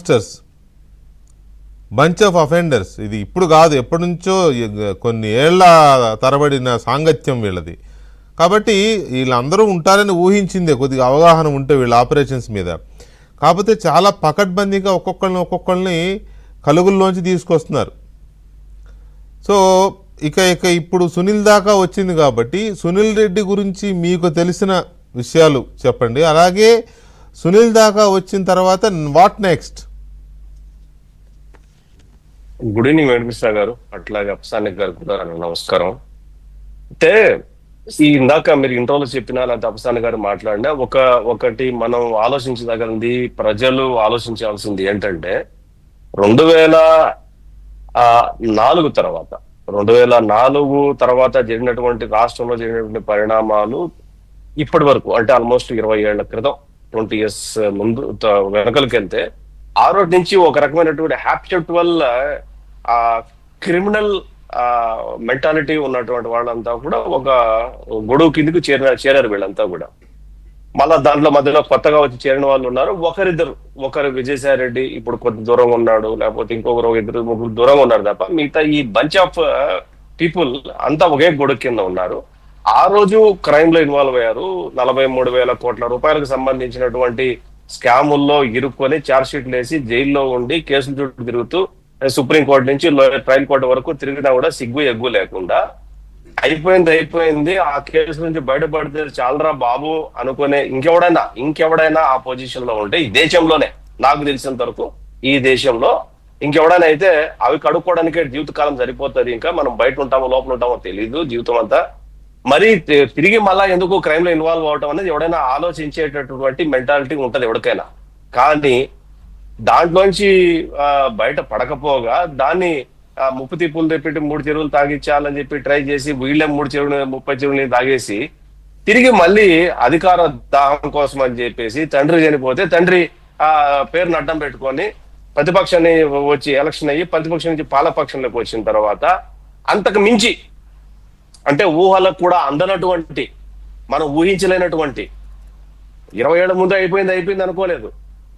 Gangsters, bunch of offenders. ఇది ఇప్పుడు కాదు, ఎప్పటి నుంచో కొన్ని ఏళ్ల తరబడిన సాంగత్యం వీళ్ళది. కాబట్టి వీళ్ళందరూ ఉంటారని ఊహించిందే, కొద్దిగా అవగాహన ఉంటే వీళ్ళ ఆపరేషన్స్ మీద. కాకపోతే చాలా పకడ్బందీగా ఒక్కొక్కరిని కలుగుల్లోంచి తీసుకొస్తున్నారు. సో ఇక ఇప్పుడు సునీల్ దాకా వచ్చింది కాబట్టి సునీల్ రెడ్డి గురించి మీకు తెలిసిన విషయాలు చెప్పండి. అలాగే సునీల్ దాకా వచ్చిన తర్వాత what next? Good evening Venkateswara గారు, అట్లాగే అప్సానిక్ గారు కూడా నమస్కారం. అంటే ఇందాక మీరు ఇంట్రోలో చెప్పినా లేకపోతే అప్సానిక్ గారు మాట్లాడినా ఒకటి మనం ఆలోచించదగింది, ప్రజలు ఆలోచించాల్సింది ఏంటంటే 2004 తర్వాత 2004 తర్వాత జరిగినటువంటి రాష్ట్రంలో జరిగినటువంటి పరిణామాలు ఇప్పటి వరకు అంటే ఆల్మోస్ట్ 20 ఏళ్ల క్రితం, 20 years ముందు వెనకలకి వెళ్తే ఆ రోజు నుంచి ఒక రకమైనటువంటి హ్యాబిచువల్ క్రిమినల్ మెంటాలిటీ ఉన్నటువంటి వాళ్ళంతా కూడా ఒక గొడవ కిందకు చేరారు వీళ్ళంతా కూడా. మళ్ళా దాంట్లో మధ్యలో కొత్తగా వచ్చి చేరిన వాళ్ళు ఉన్నారు, ఒకరు విజయసాయి రెడ్డి ఇప్పుడు కొద్ది దూరంగా ఉన్నాడు, లేకపోతే ఇంకొకరు 2-3 దూరంగా ఉన్నారు తప్ప మిగతా ఈ బంచ్ ఆఫ్ పీపుల్ అంతా ఒకే గొడవ కింద ఉన్నారు. ఆ రోజు క్రైమ్ లో ఇన్వాల్వ్ అయ్యారు. 43,000 కోట్ల రూపాయలకు సంబంధించినటువంటి స్కాముల్లో ఇరుక్కొని ఛార్జ్ షీట్లు వేసి జైల్లో ఉండి కేసులు చుట్టూ తిరుగుతూ సుప్రీంకోర్టు నుంచి ట్రయల్ కోర్టు వరకు తిరిగినా కూడా సిగ్గు ఎగ్గు లేకుండా అయిపోయింది. ఆ కేసు నుంచి బయటపడితే చాలరా బాబు అనుకునే ఇంకెవడైనా ఆ పొజిషన్ లో ఉంటే ఈ దేశంలోనే, నాకు తెలిసినంత వరకు ఈ దేశంలో ఇంకెవడైనా అయితే అవి కడుక్కోవడానికే జీవితకాలం సరిపోతుంది. ఇంకా మనం బయట ఉంటామో లోపల ఉంటామో తెలీదు జీవితం అంతా. మరి తిరిగి మళ్ళా ఎందుకు క్రైమ్ లో ఇన్వాల్వ్ అవటం అనేది ఎవడైనా ఆలోచించేటటువంటి మెంటాలిటీ ఉంటది ఎవరికైనా. కానీ దాంట్లోంచి బయట పడకపోగా దాన్ని 30 తిప్పులు తెప్పెట్టి 3 చెరువులు తాగించాలని చెప్పి ట్రై చేసి వీళ్ళే 30 చెరువులు తాగేసి తిరిగి మళ్ళీ అధికార దాహం కోసం అని చెప్పేసి తండ్రి చనిపోతే తండ్రి పేరును అడ్డం పెట్టుకొని ప్రతిపక్షాన్ని వచ్చి ఎలక్షన్ అయ్యి ప్రతిపక్షం నుంచి పాలపక్షంలోకి వచ్చిన తర్వాత అంతకు మించి అంటే ఊహలకు కూడా అందనటువంటి, మనం ఊహించలేనటువంటి 20 ఏళ్ల ముందు అయిపోయింది అనుకోలేదు.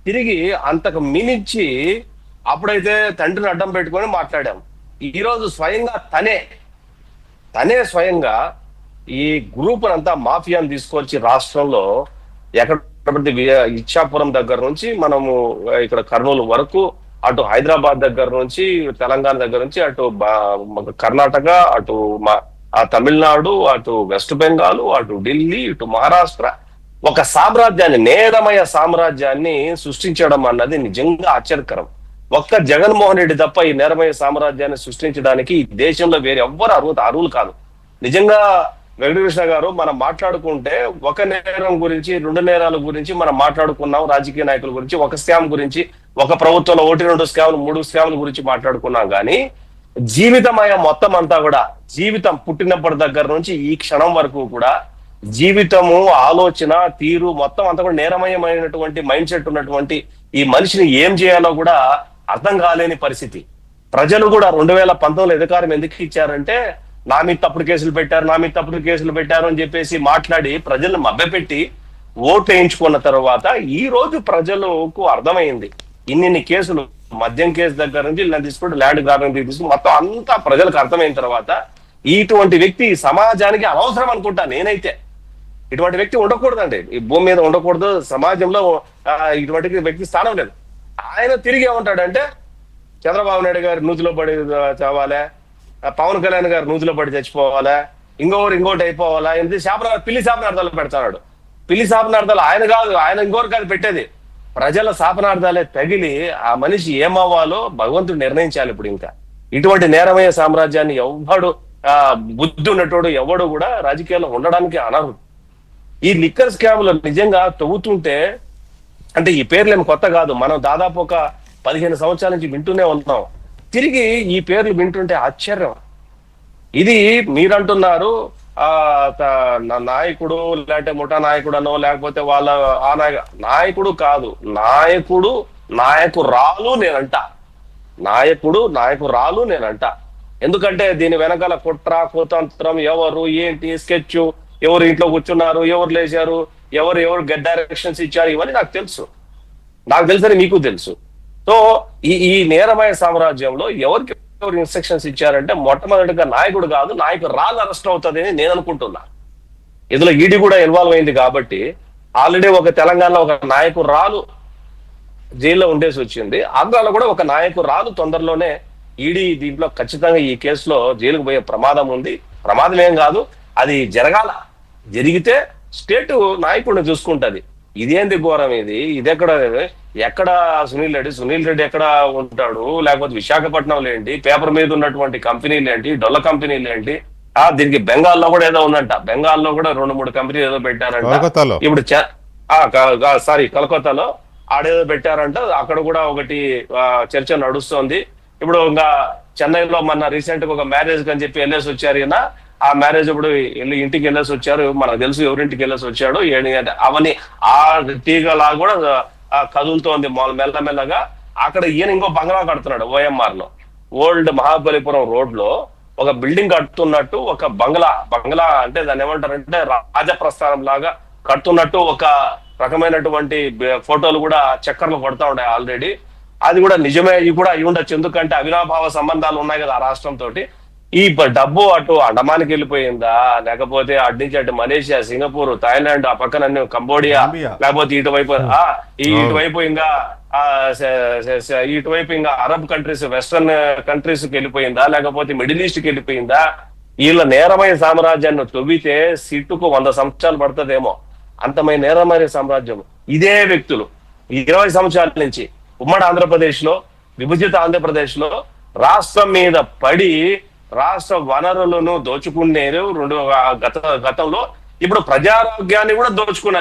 తిరిగి అంతకు మించి అప్పుడైతే తండ్రిని అడ్డం పెట్టుకొని మాట్లాడాం. ఈరోజు స్వయంగా తనే స్వయంగా ఈ గ్రూప్ అంతా మాఫియాను తీసుకొచ్చి రాష్ట్రంలో ఎక్కడ ఇచ్చాపురం దగ్గర నుంచి మనము ఇక్కడ కర్నూలు వరకు, అటు హైదరాబాద్ దగ్గర నుంచి తెలంగాణ దగ్గర నుంచి అటు కర్ణాటక, అటు తమిళనాడు, అటు వెస్ట్ బెంగాల్, అటు ఢిల్లీ, ఇటు మహారాష్ట్ర ఒక సామ్రాజ్యాన్ని, నేరమయ సామ్రాజ్యాన్ని సృష్టించడం అన్నది నిజంగా ఆశ్చర్యకరం. ఒక్క జగన్మోహన్ రెడ్డి తప్ప ఈ నేరమయ సామ్రాజ్యాన్ని సృష్టించడానికి ఈ దేశంలో వేరే ఎవ్వరు అర్హులు కాదు. నిజంగా వెంకటకృష్ణ గారు, మనం మాట్లాడుకుంటే ఒక నేరం గురించి 2 నేరాల గురించి మనం మాట్లాడుకున్నాం, రాజకీయ నాయకుల గురించి ఒక స్కామ్ గురించి, ఒక ప్రభుత్వంలో 1-2 స్కామ్లు 3 స్కామ్ల గురించి మాట్లాడుకున్నాం. కానీ జీవితమయ మొత్తం అంతా కూడా, జీవితం పుట్టినప్పటి దగ్గర నుంచి ఈ క్షణం వరకు కూడా జీవితము, ఆలోచన తీరు మొత్తం అంతా కూడా నేరమయమైనటువంటి మైండ్ సెట్ ఉన్నటువంటి ఈ మనిషిని ఏం చేయాలో కూడా అర్థం కాలేని పరిస్థితి. ప్రజలు కూడా 2019 అధికారం ఎందుకు ఇచ్చారంటే నా మీద తప్పుడు కేసులు పెట్టారు అని చెప్పేసి మాట్లాడి ప్రజలను మభ్యపెట్టి ఓటు వేయించుకున్న తర్వాత ఈ రోజు ప్రజలకు అర్థమైంది ఇన్ని కేసులు, మద్యం కేసు దగ్గర నుంచి తీసుకుంటే ల్యాండ్ గ్రాబింగ్ తీసుకుని మొత్తం అంతా ప్రజలకు అర్థమైన తర్వాత ఇటువంటి వ్యక్తి సమాజానికి అనవసరం అనుకుంటా నేనైతే. ఇటువంటి వ్యక్తి ఉండకూడదండి, ఈ భూమి మీద ఉండకూడదు, సమాజంలో ఇటువంటి వ్యక్తి స్థానం లేదు. ఆయన తిరిగి ఏమంటాడంటే చంద్రబాబు నాయుడు గారు నూతిలో పడి చావాలా, పవన్ కళ్యాణ్ గారు నూతిలో పడి చచ్చిపోవాలా, ఇంకోటి అయిపోవాలా, పిల్లి శాపనార్థాలు పెడతాడు. పిల్లి శాపనార్థాలు ఆయన కాదు, ఆయన ఇంకోరు కాదు పెట్టేది, ప్రజల శాపనార్థాలే తగిలి ఆ మనిషి ఏమవ్వాలో భగవంతుడు నిర్ణయించాలి. ఇప్పుడు ఇంకా ఇటువంటి నేరమయ సామ్రాజ్యాన్ని ఎవ్వడు బుద్ధి ఉన్నటోడు ఎవడు కూడా రాజకీయాల్లో ఉండడానికి అనర్హుడు. ఈ లిక్కర్ స్కామ్లు నిజంగా తవ్వుతుంటే, అంటే ఈ పేర్లు ఏమి కొత్త కాదు, మనం దాదాపు ఒక 15 సంవత్సరాల నుంచి వింటూనే ఉన్నాం. తిరిగి ఈ పేర్లు వింటుంటే ఆశ్చర్యం. ఇది మీరంటున్నారు నాయకుడు లేకపోతే ముఠా నాయకుడు అనో లేకపోతే వాళ్ళ నాయకుడు కాదు, నాయకురాలు నేనంట. ఎందుకంటే దీని వెనకాల కుట్ర కుతంత్రం, ఎవరు ఏంటి స్కెచ్, ఎవరు ఇంట్లో కూర్చున్నారు, ఎవరు లేచారు, ఎవరు డైరెక్షన్స్ ఇచ్చారు, ఇవన్నీ నాకు తెలుసని మీకు తెలుసు. సో ఈ నేరమయ సామ్రాజ్యంలో ఎవరికి ఎవరు ఇన్స్ట్రక్షన్స్ ఇచ్చారంటే మొట్టమొదటిగా నాయకుడు కాదు, నాయకుడు రాళ్ళు అరెస్ట్ అవుతుంది అని నేను అనుకుంటున్నా. ఇందులో ఈడీ కూడా ఇన్వాల్వ్ అయింది కాబట్టి ఆల్రెడీ ఒక తెలంగాణలో ఒక నాయకురాలు జైల్లో ఉండేసి వచ్చింది. ఆంధ్రాలో కూడా ఒక నాయకురాలు తొందరలోనే ఈడీ దీంట్లో ఖచ్చితంగా ఈ కేసులో జైలుకు పోయే ప్రమాదం ఉంది. ప్రమాదం ఏం కాదు, అది జరగాల. జరిగితే స్టేట్ నాయకుడిని చూసుకుంటది. ఇదేంది ఘోరం ఇది? ఎక్కడ సునీల్ రెడ్డి ఎక్కడ ఉంటాడు? లేకపోతే విశాఖపట్నంలో ఏంటి? పేపర్ మీద ఉన్నటువంటి కంపెనీలు ఏంటి? డొల్ల కంపెనీలు ఏంటి? దీనికి బెంగాల్లో కూడా ఏదో ఉందంట. బెంగాల్లో కూడా 2-3 కంపెనీలు ఏదో పెట్టారంట. ఇప్పుడు కలకత్తాలో ఆడేదో పెట్టారంట. అక్కడ కూడా ఒకటి చర్చ నడుస్తోంది. ఇప్పుడు ఇంకా చెన్నైలో మొన్న రీసెంట్ గా ఒక మ్యారేజ్ అని చెప్పి వెళ్ళేసి వచ్చారు ఈయన. ఆ మ్యారేజ్ ఇప్పుడు ఇంటికి వెళ్ళేసి వచ్చారు. మనకు తెలుసు ఎవరింటికి వెళ్ళేసి వచ్చాడు. అవన్నీ ఆ టీగలా కూడా కదులుతోంది మెల్లమెల్లగా. అక్కడ ఈయన ఇంకో బంగ్లా కడుతున్నాడు OMR లో. ఓల్డ్ మహాబలిపురం రోడ్ లో ఒక బిల్డింగ్ కడుతున్నట్టు ఒక బంగ్లా అంటే దాన్ని ఏమంటారంటే రాజప్రస్థానం లాగా కడుతున్నట్టు ఒక రకమైనటువంటి ఫోటోలు కూడా చక్కర్లు కొడతా ఉన్నాయి ఆల్రెడీ. అది కూడా నిజమే కూడా అయి ఉండొచ్చు. ఎందుకంటే అవినాభావ సంబంధాలు ఉన్నాయి కదా ఆ రాష్ట్రంతో. ఈ డబ్బు అటు అండమానికి వెళ్ళిపోయిందా, లేకపోతే అటు నుంచి అటు మలేషియా, సింగపూర్, థాయిలాండ్, ఆ పక్కన కంబోడియా, లేకపోతే ఇటువైపు ఇంకా అరబ్ కంట్రీస్, వెస్టర్న్ కంట్రీస్ కి వెళ్ళిపోయిందా, లేకపోతే మిడిల్ ఈస్ట్ కి వెళ్ళిపోయిందా? వీళ్ళ నేరమైన సామ్రాజ్యాన్ని తవ్వితే సిట్టుకు 100 సంవత్సరాలు పడుతుందేమో. అంతమైన నేరమైన సామ్రాజ్యం. ఇదే వ్యక్తులు 20 సంవత్సరాల నుంచి ఉమ్మడి ఆంధ్రప్రదేశ్ లో, విభజిత ఆంధ్రప్రదేశ్ లో రాష్ట్రం మీద పడి రాష్ట్ర వనరులను దోచుకునేరు. గతంలో ఇప్పుడు ప్రజారోగ్యాన్ని కూడా దోచుకున్నారు.